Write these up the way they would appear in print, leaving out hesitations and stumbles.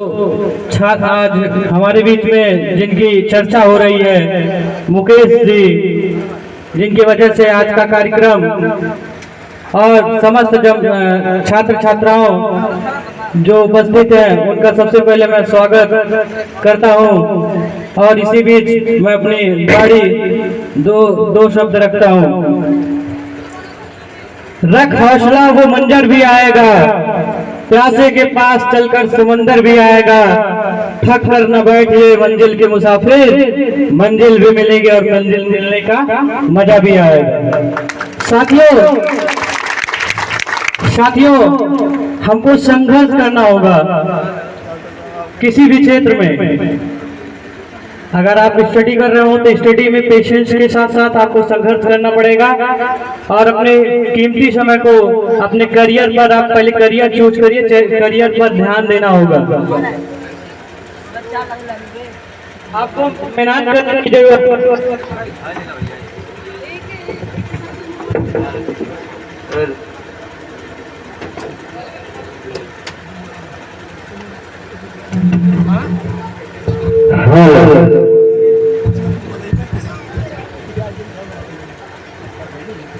छात्र आज हमारे बीच में जिनकी चर्चा हो रही है, मुकेश जी, जिनकी वजह से आज का कार्यक्रम और समस्त छात्र छात्राओं जो उपस्थित हैं उनका सबसे पहले मैं स्वागत करता हूं। और इसी बीच मैं अपनी गाड़ी दो शब्द रखता हूं। रख हौसला, वो मंजर भी आएगा, प्यासे के पास चलकर समंदर भी आएगा। थक कर न बैठिए मंजिल के मुसाफिर, मंजिल भी मिलेगी और मंजिल मिलने का मजा भी आएगा। साथियों, हमको संघर्ष करना होगा किसी भी क्षेत्र में। अगर आप स्टडी कर रहे हो तो स्टडी में पेशेंस के साथ साथ आपको संघर्ष करना पड़ेगा और अपने कीमती समय को अपने करियर पर, आप पहले करियर चूज करिए, करियर पर ध्यान देना होगा। आपको मेहनत करने की जरूरत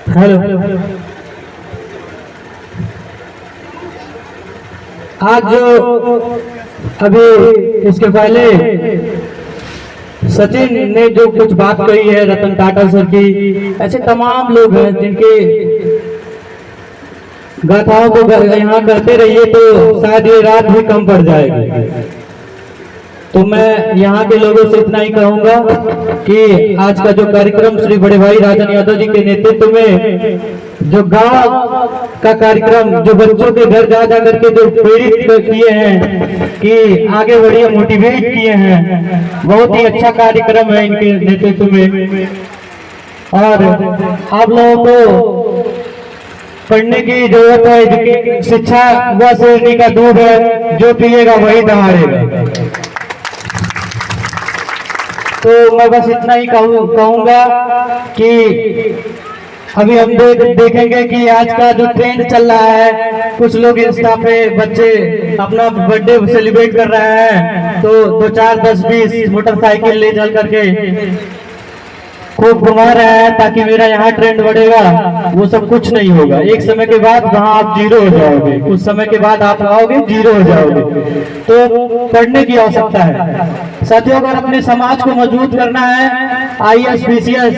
हेलो। आज जो अभी इसके पहले सचिन ने जो कुछ बात कही है रतन टाटा सर की, ऐसे तमाम लोग हैं जिनके गाथाओं को यहाँ करते रहिए तो शायद ये रात भी कम पड़ जाएगी। तो मैं यहाँ के लोगों से इतना ही कहूंगा कि आज का जो कार्यक्रम श्री बड़े भाई राजन यादव जी के नेतृत्व में जो गांव का कार्यक्रम, जो बच्चों के घर जा जा करके जो प्रेरित किए हैं कि आगे बढ़िए, मोटिवेट किए हैं, बहुत ही अच्छा कार्यक्रम है इनके नेतृत्व में। और आप लोगों को पढ़ने की जरूरत है। शिक्षा वह शेरनी का दूध है, जो पिएगा वही दहाड़ेगा। तो मैं बस इतना ही कहूंगा कि अभी हम देखेंगे कि आज का जो ट्रेंड चल रहा है, कुछ लोग इंस्टा पे बच्चे अपना बर्थडे सेलिब्रेट कर रहे हैं तो 2, 4, 10, 20 मोटरसाइकिल ले चल करके खूब घुमा रहे हैं ताकि मेरा यहाँ ट्रेंड बढ़ेगा। वो सब कुछ नहीं होगा। एक समय के बाद वहाँ आप जीरो हो जाओगे, कुछ समय के बाद आप आओगे जीरो हो जाओगे। तो पढ़ने की आवश्यकता है साथियों। अगर अपने समाज को मजबूत करना है, IAS, PCS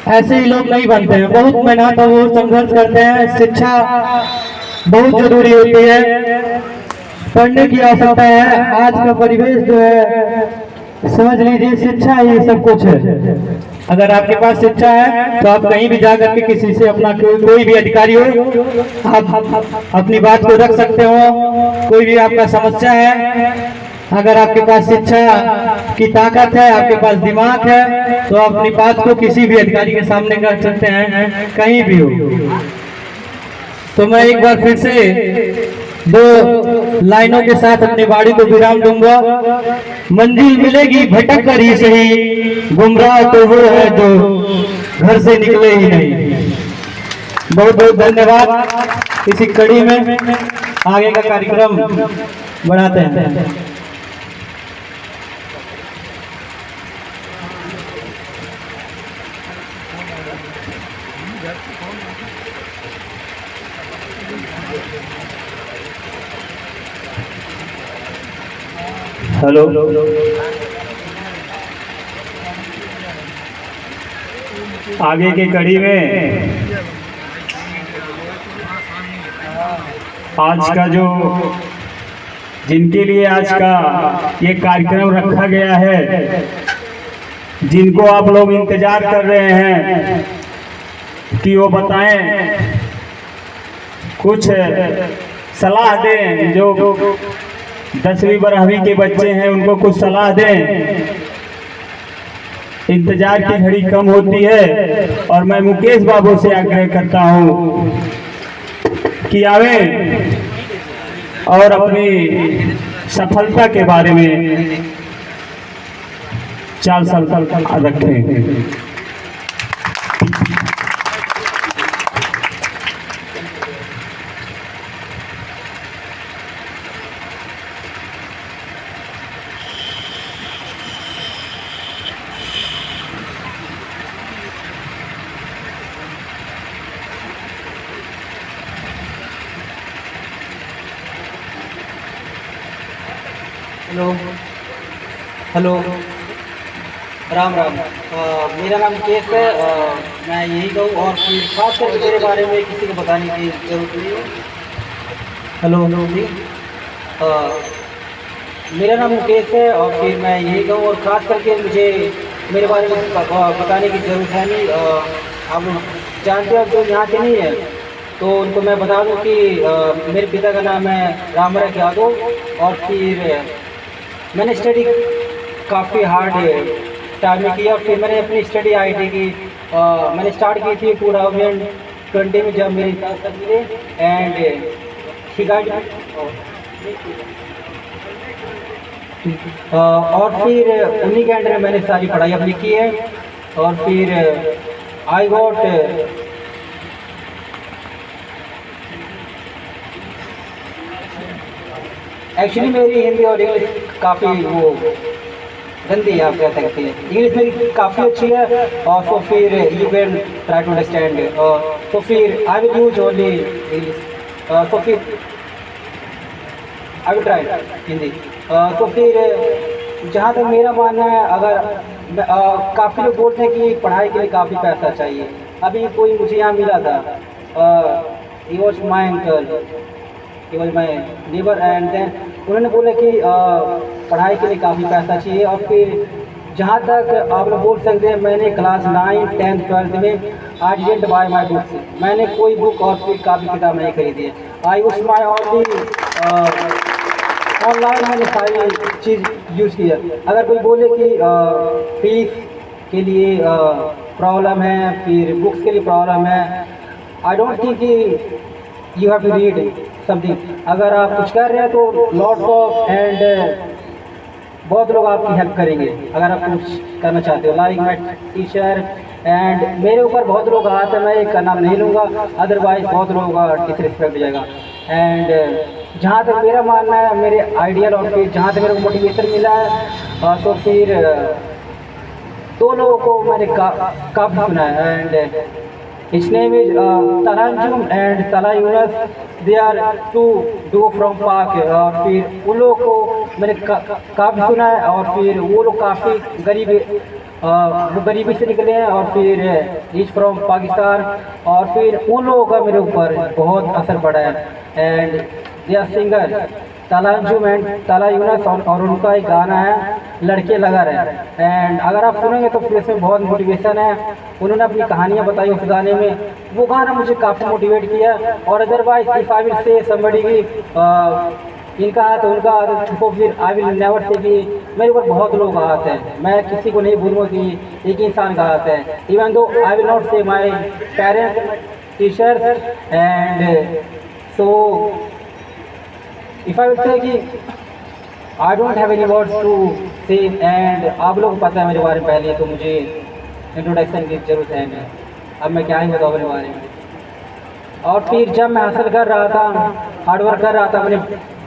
ऐसे ही लोग नहीं बनते हैं, बहुत मेहनत और संघर्ष करते हैं। शिक्षा बहुत जरूरी होती है, पढ़ने की आवश्यकता है। आज का परिवेश जो है, समझ लीजिए शिक्षा ही सब कुछ है। अगर आपके पास शिक्षा है तो आप कहीं भी जाकर के किसी से अपना कोई भी अधिकारी हो, आप अपनी बात को रख सकते हो। कोई भी आपका समस्या है, अगर आपके पास शिक्षा की ताकत है, आपके पास दिमाग है, तो आप अपनी बात को किसी भी अधिकारी के सामने कर सकते हैं, कहीं भी हो। तो मैं एक बार फिर से 2 लाइनों के साथ अपनी वाणी को विराम दूंगा। मंजिल मिलेगी भटक कर ही सही, गुमराह तो वो है जो घर से निकले ही नहीं। बहुत बहुत धन्यवाद। इसी कड़ी में आगे का कार्यक्रम बढ़ाते हैं। हेलो। आगे की कड़ी में आज का जो, जिनके लिए आज का ये कार्यक्रम रखा गया है, जिनको आप लोग इंतजार कर रहे हैं कि वो बताएं, कुछ सलाह दें। जो 10वीं 12वीं के बच्चे हैं उनको कुछ सलाह दें। इंतजार की घड़ी कम होती है और मैं मुकेश बाबू से आग्रह करता हूं कि आवे और अपनी सफलता के बारे में 4 साल रखें। Hello hello, Ram Ram. मेरा नाम केस है। मैं यही कहूँ और फिर खास करके मेरे बारे में किसी को बताने की ज़रूरत नहीं है। हेलो ठीक। मेरा नाम मुकेश है और फिर मैं यही कहूँ और ख़ास करके मुझे मेरे बारे में बताने की ज़रूरत है नहीं। आप लोग जानते हो जो यहाँ के नहीं है तो उनको मैं बता दूँ कि मेरे पिता का नाम है रामराज यादव। और फिर मैंने स्टडी काफ़ी हार्ड टाइम में किया और फिर मैंने अपनी स्टडी आईटी की मैंने स्टार्ट की थी 2020 में जब मेरे साथ मिले एंड ठीक है। और फिर उन्हीं के अंडर में मैंने सारी पढ़ाई अपनी की है। और फिर आई गॉट एक्चुअली मेरी हिंदी और इंग्लिश काफ़ी वो गंदी है, आप कह सकते हैं। इंग्लिश मेरी काफ़ी अच्छी है और तो फिर you can try to understand. तो फिर I will use only English. तो फिर आई विल ट्राई हिंदी। तो फिर जहाँ तक मेरा मानना है, अगर काफ़ी लोग बोलते हैं कि पढ़ाई के लिए काफ़ी पैसा चाहिए। अभी कोई मुझे यहाँ मिला था, he was my uncle, he was my neighbour and then उन्होंने बोला कि पढ़ाई के लिए काफ़ी पैसा चाहिए। और फिर जहाँ तक आप लोग बोल सकते हैं, मैंने क्लास 9, 10, 12 में I didn't bye my books. मैंने कोई बुक और फिर काफ़ी किताब नहीं खरीदी है। आई यूज माई ओनली ऑनलाइन मैंने सारी चीज़ यूज़ किया। अगर कोई बोले कि फीस के लिए प्रॉब्लम है, फिर बुक्स के लिए प्रॉब्लम है, आई डोंट थिंक कि you have to read something. अगर आप कुछ कर रहे हैं तो लॉट्स ऑफ एंड बहुत लोग आपकी हेल्प करेंगे अगर आप कुछ करना चाहते हो। लाइक माई टीचर एंड मेरे ऊपर बहुत लोग आते हैं, मैं एक का नाम नहीं लूँगा अदरवाइज बहुत लोगों का डिसरिस्पेक्ट हो जाएगा। एंड जहाँ तक मेरा मानना है, मेरे आइडियल और फिर जहाँ तक मेरे को मोटिवेशन मिला है, तो फिर दो लोगों को मैंने काफ़ी सुना है and his name is Talanjum and Tala Yunus. They are two duo from Pak। और फिर उन लोगों को मैंने काफ़ी सुना है और फिर वो लोग काफ़ी वो गरीबी से निकले हैं और फिर इज फ्रॉम पाकिस्तान। और फिर उन लोगों का मेरे ऊपर बहुत असर पड़ा है एंड दे आर सिंगर तलांजुम एंड तला यूनस। और उनका एक गाना है लड़के लगा रहे एंड अगर आप सुनेंगे तो फिर इसमें बहुत मोटिवेशन है। उन्होंने अपनी कहानियाँ बताई उस गाने में, वो गाना मुझे काफ़ी मोटिवेट किया। और अदरवाइज इफ आई विल से समबडी की इनका हाथ उनका हाथ, तो फिर आई विल नेवर से कि मेरे ऊपर बहुत लोग हाथ हैं। मैं किसी को नहीं भूलूँगा कि एक इंसान का हाथ है। Even though I will not say my parents, teachers and so if I will say कि I don't have any words to say. And आप लोग को पता है मेरे बारे में पहले, तो मुझे इंट्रोडक्शन की ज़रूरत है नहीं। अब मैं क्या ही बताऊँ मेरे बारे में। और फिर जब मैं हासिल कर रहा था, हार्डवर्क कर रहा था अपने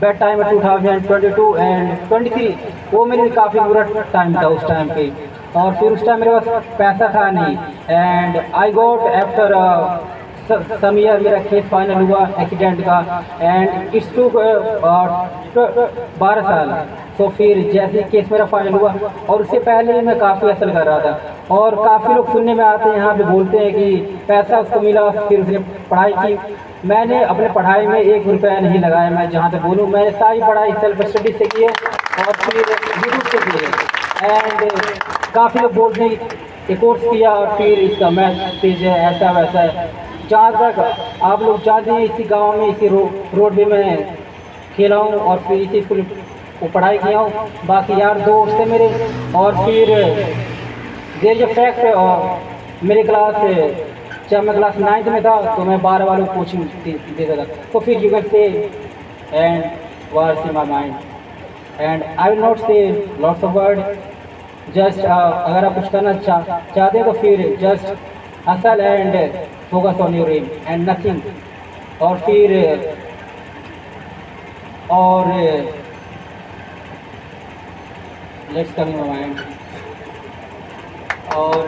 बेड टाइम में 2022 एंड 23, वो मेरे लिए काफ़ी बुरा टाइम था उस टाइम पे। और फिर उस टाइम मेरे पास पैसा था नहीं and I got after some year मेरा केस फाइनल हुआ एक्सीडेंट का एंड इट्स टू 12 साल। तो फिर जैसे केस मेरा फाइनल हुआ और उससे पहले ही मैं काफ़ी हसल कर रहा था। और काफ़ी लोग सुनने में आते हैं यहाँ पे बोलते हैं कि पैसा उसको मिला फिर उसने पढ़ाई की। मैंने अपने पढ़ाई में 1 रुपया नहीं लगाया। मैं जहाँ तक बोलूँ, मैंने सारी पढ़ाई सेल्फ स्टडी से की है और फिर यूट्यूब से की है। एंड काफ़ी लोग बोलते हैं कि कोर्स किया और फिर इसका मैथ तेज है, ऐसा वैसा है। जहाँ तक आप लोग जानते हैं, इसी गांव में इसी रोड पे मैं खेला हूँ और फिर इसी स्कूल को पढ़ाई किया हूँ। बाकी यार दोस्त थे मेरे। और फिर देर जो फैक्ट मेरे क्लास जब मैं क्लास 9th में था तो मैं 12 वालों को कोचिंग देता था। तो फिर you can say and words in my mind and I will not say lots of word. Just अगर आप कुछ करना चाहते हैं तो फिर just hustle and focus on your aim and nothing. और फिर और लेट्स कम इन माइंड। और